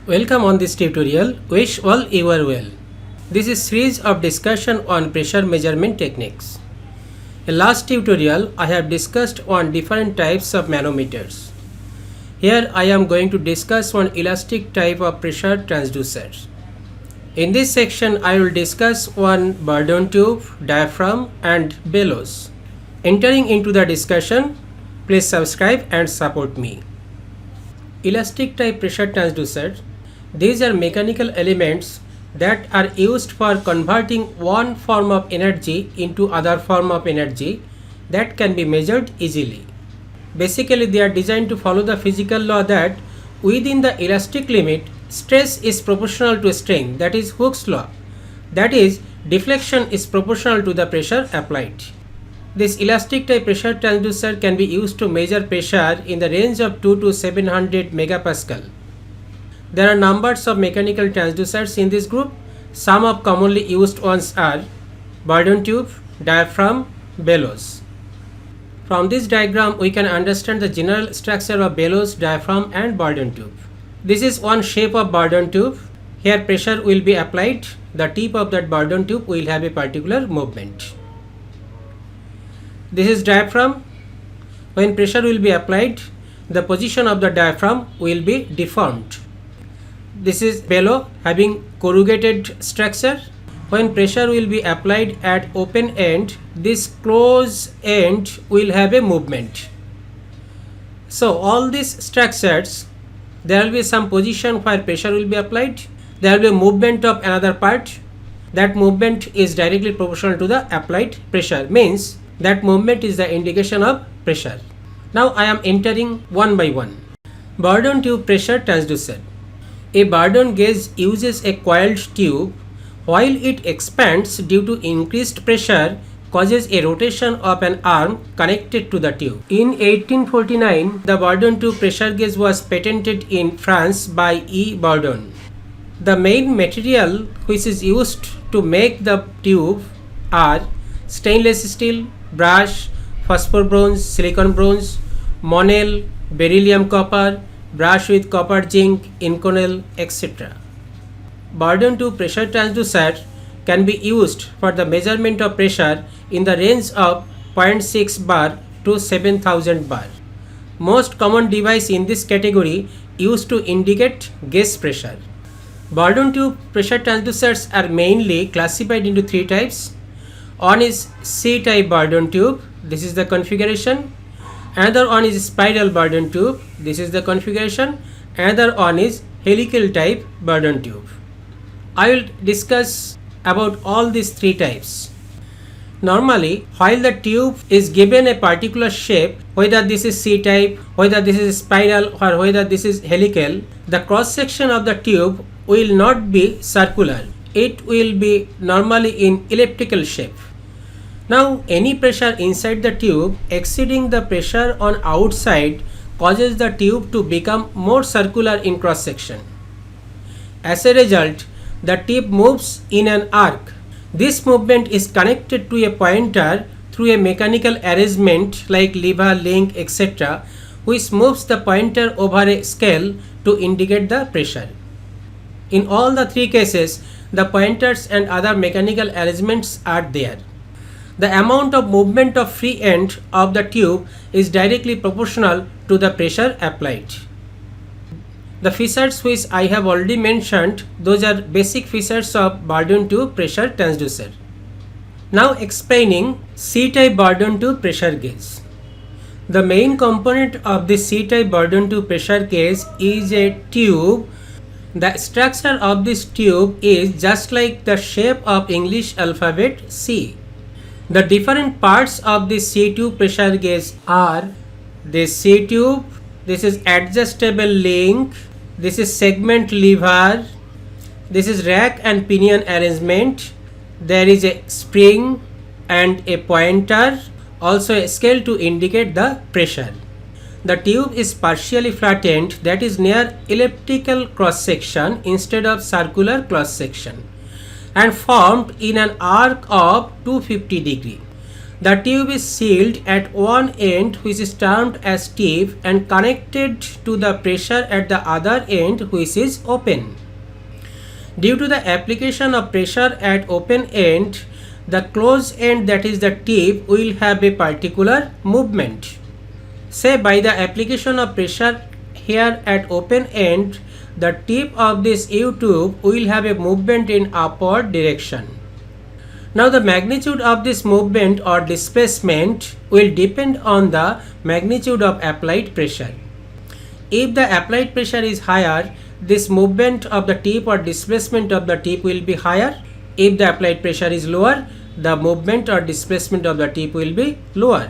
Welcome on this tutorial. Wish all you are well. This is series of discussion on pressure measurement techniques. In last tutorial, I have discussed on different types of manometers. Here I am going to discuss one elastic type of pressure transducer. In this section, I will discuss one Bourdon tube, diaphragm and bellows. Entering into the discussion, please subscribe and support me. Elastic type pressure transducer. These are mechanical elements that are used for converting one form of energy into other form of energy that can be measured easily. Basically, they are designed to follow the physical law that within the elastic limit, stress is proportional to strain, that is Hooke's law. That is, deflection is proportional to the pressure applied. This elastic type pressure transducer can be used to measure pressure in the range of 2 to 700 megapascal. There are numbers of mechanical transducers in this group. Some of commonly used ones are Bourdon tube, diaphragm, bellows. From this diagram, we can understand the general structure of bellows, diaphragm and Bourdon tube. This is one shape of Bourdon tube. Here pressure will be applied. The tip of that Bourdon tube will have a particular movement. This is diaphragm. When pressure will be applied, the position of the diaphragm will be deformed. This is bellow having corrugated structure. When pressure will be applied at open end, this closed end will have a movement. So all these structures, there will be some position where pressure will be applied. There will be a movement of another part. That movement is directly proportional to the applied pressure. Means that movement is the indication of pressure. Now I am entering one by one. Bourdon tube pressure transducer. A Bourdon gauge uses a coiled tube. While it expands due to increased pressure, causes a rotation of an arm connected to the tube. In 1849, the Bourdon tube pressure gauge was patented in France by E. Bourdon. The main material which is used to make the tube are stainless steel, brass, phosphor bronze, silicon bronze, monel, beryllium copper, brass with copper zinc, inconel, etc. Bourdon tube pressure transducer can be used for the measurement of pressure in the range of 0.6 bar to 7000 bar. Most common device in this category used to indicate gauge pressure. Bourdon tube pressure transducers are mainly classified into three types. One is C-type Bourdon tube. This is the configuration. Another one is spiral Bourdon tube. This is the configuration. Another one is helical type Bourdon tube. I will discuss about all these three types. Normally, while the tube is given a particular shape, whether this is C-type, whether this is spiral or whether this is helical, the cross section of the tube will not be circular. It will be normally in elliptical shape. Now, any pressure inside the tube exceeding the pressure on outside causes the tube to become more circular in cross section. As a result, the tip moves in an arc. This movement is connected to a pointer through a mechanical arrangement like lever, link, etc., which moves the pointer over a scale to indicate the pressure. In all the three cases, the pointers and other mechanical arrangements are there. The amount of movement of free end of the tube is directly proportional to the pressure applied. The features which I have already mentioned, those are basic features of Bourdon tube pressure transducer. Now explaining C-type Bourdon tube pressure gauge. The main component of this C-type Bourdon tube pressure gauge is a tube. The structure of this tube is just like the shape of English alphabet C. The different parts of this C-tube pressure gauge are this C-tube, this is adjustable link, this is segment lever, this is rack and pinion arrangement, there is a spring and a pointer, also a scale to indicate the pressure. The tube is partially flattened, that is near elliptical cross section instead of circular cross section, and formed in an arc of 250 degree. The tube is sealed at one end, which is termed as tip, and connected to the pressure at the other end, which is open. Due to the application of pressure at open end, the closed end, that is the tip, will have a particular movement. Say by the application of pressure here at open end, the tip of this U-tube will have a movement in upward direction. Now the magnitude of this movement or displacement will depend on the magnitude of applied pressure. If the applied pressure is higher, this movement of the tip or displacement of the tip will be higher. If the applied pressure is lower, the movement or displacement of the tip will be lower.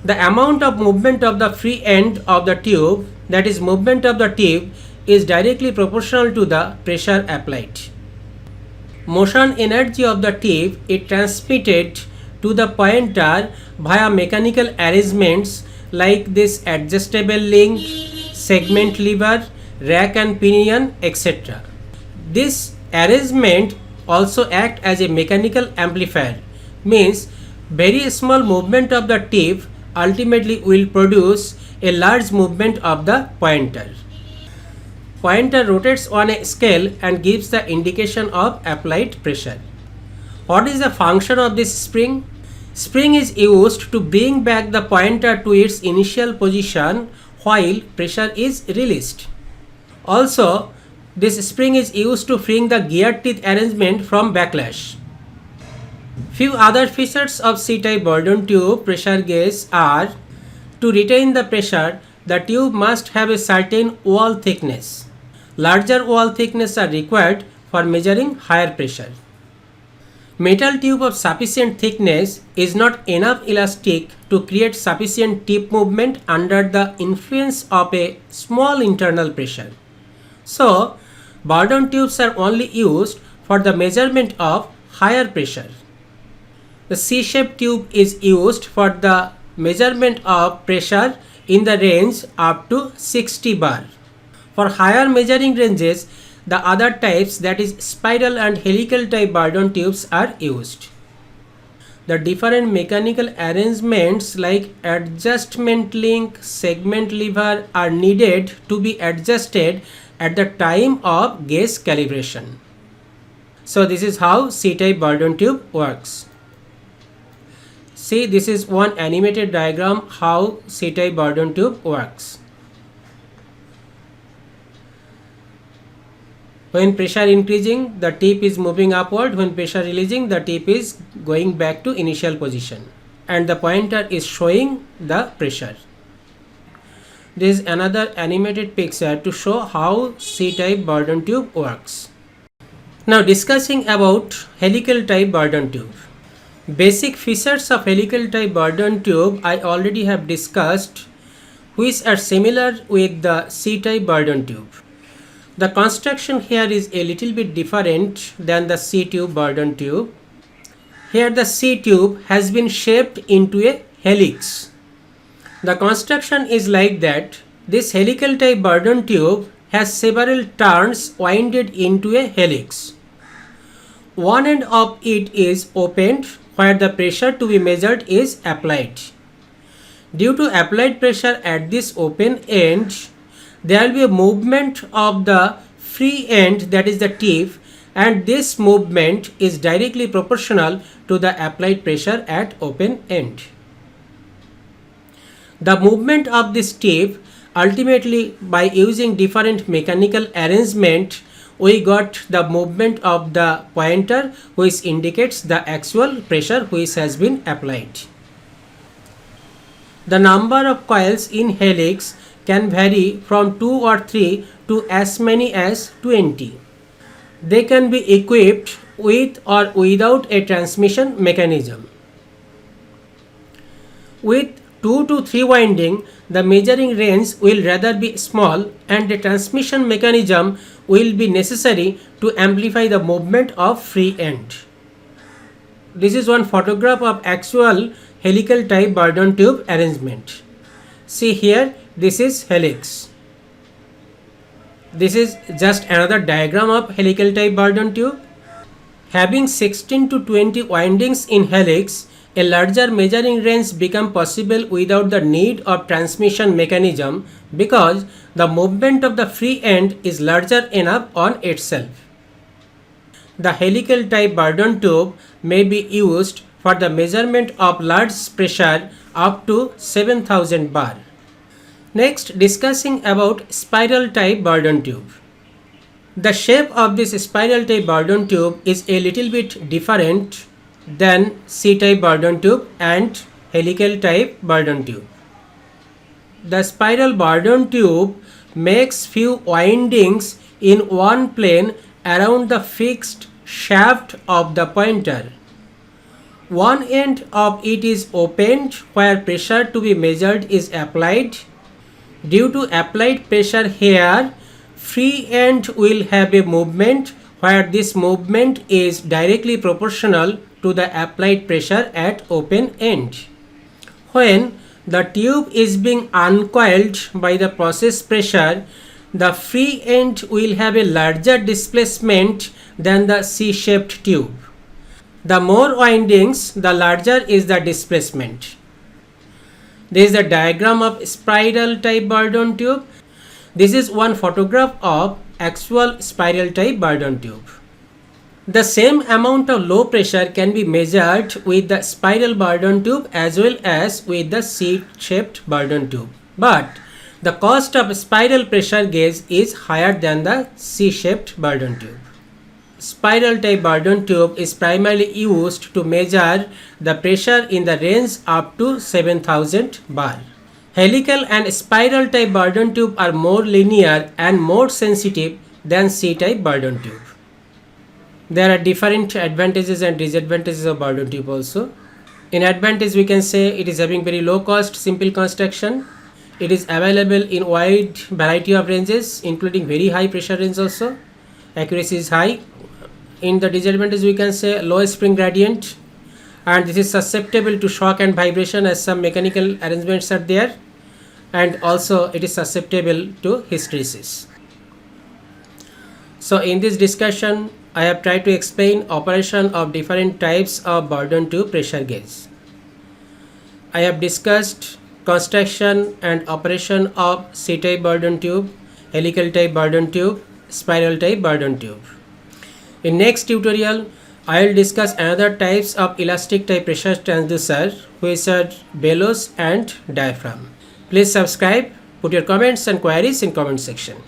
The amount of movement of the free end of the tube, that is movement of the tip, is directly proportional to the pressure applied. Motion energy of the tip is transmitted to the pointer via mechanical arrangements like this adjustable link, segment lever, rack and pinion, etc. This arrangement also act as a mechanical amplifier, means very small movement of the tip ultimately will produce a large movement of the pointer. Pointer rotates on a scale and gives the indication of applied pressure. What is the function of this spring? Spring is used to bring back the pointer to its initial position while pressure is released. Also, this spring is used to free the gear teeth arrangement from backlash. Few other features of C-type Bourdon tube pressure gauge are: to retain the pressure, the tube must have a certain wall thickness. Larger wall thickness are required for measuring higher pressure. Metal tube of sufficient thickness is not enough elastic to create sufficient tip movement under the influence of a small internal pressure. So, Bourdon tubes are only used for the measurement of higher pressure. The C-shaped tube is used for the measurement of pressure in the range up to 60 bar. For higher measuring ranges, the other types, that is spiral and helical type Bourdon tubes, are used. The different mechanical arrangements like adjustment link, segment lever are needed to be adjusted at the time of gauge calibration. So this is how C-type Bourdon tube works. See, this is one animated diagram how C-type Bourdon tube works. When pressure increasing, the tip is moving upward. When pressure releasing, the tip is going back to initial position and the pointer is showing the pressure. This is another animated picture to show how C-type Bourdon tube works. Now discussing about helical type Bourdon tube. Basic features of helical type Bourdon tube I already have discussed, which are similar with the C-type Bourdon tube. The construction here is a little bit different than the C-tube Bourdon tube. Here the C-tube has been shaped into a helix. The construction is like that. This helical type Bourdon tube has several turns winded into a helix. One end of it is opened where the pressure to be measured is applied. Due to applied pressure at this open end, there will be a movement of the free end, that is the tip, and this movement is directly proportional to the applied pressure at open end. The movement of this tip, ultimately by using different mechanical arrangement, we got the movement of the pointer, which indicates the actual pressure which has been applied. The number of coils in helix can vary from 2 or 3 to as many as 20. They can be equipped with or without a transmission mechanism. With 2 to 3 winding, the measuring range will rather be small and a transmission mechanism will be necessary to amplify the movement of free end. This is one photograph of actual helical type Bourdon tube arrangement. See here, this is helix. This is just another diagram of helical type Bourdon tube. Having 16 to 20 windings in helix, a larger measuring range become possible without the need of transmission mechanism because the movement of the free end is larger enough on itself. The helical type Bourdon tube may be used for the measurement of large pressure up to 7000 bar. Next, discussing about spiral type Bourdon tube. The shape of this spiral type Bourdon tube is a little bit different than C-type Bourdon tube and helical type Bourdon tube. The spiral Bourdon tube makes few windings in one plane around the fixed shaft of the pointer. One end of it is opened where pressure to be measured is applied. Due to applied pressure here, free end will have a movement where this movement is directly proportional to the applied pressure at open end. When the tube is being uncoiled by the process pressure, the free end will have a larger displacement than the C-shaped tube. The more windings, the larger is the displacement. This is the diagram of spiral type Bourdon tube. This is one photograph of actual spiral type Bourdon tube. The same amount of low pressure can be measured with the spiral Bourdon tube as well as with the C-shaped Bourdon tube. But the cost of spiral pressure gauge is higher than the C-shaped Bourdon tube. Spiral type Bourdon tube is primarily used to measure the pressure in the range up to 7000 bar. Helical and spiral type Bourdon tube are more linear and more sensitive than C-type Bourdon tube. There are different advantages and disadvantages of Bourdon tube also. In advantage, we can say it is having very low cost, simple construction. It is available in wide variety of ranges, including very high pressure range also. Accuracy is high. In the disadvantage, we can say low spring gradient, and this is susceptible to shock and vibration as some mechanical arrangements are there, and also it is susceptible to hysteresis. So in this discussion, I have tried to explain operation of different types of Bourdon tube pressure gauge. I have discussed construction and operation of C-type Bourdon tube, helical type Bourdon tube, spiral type Bourdon tube. In next tutorial, I will discuss another types of elastic type pressure transducer, which are bellows and diaphragm. Please subscribe, put your comments and queries in comment section.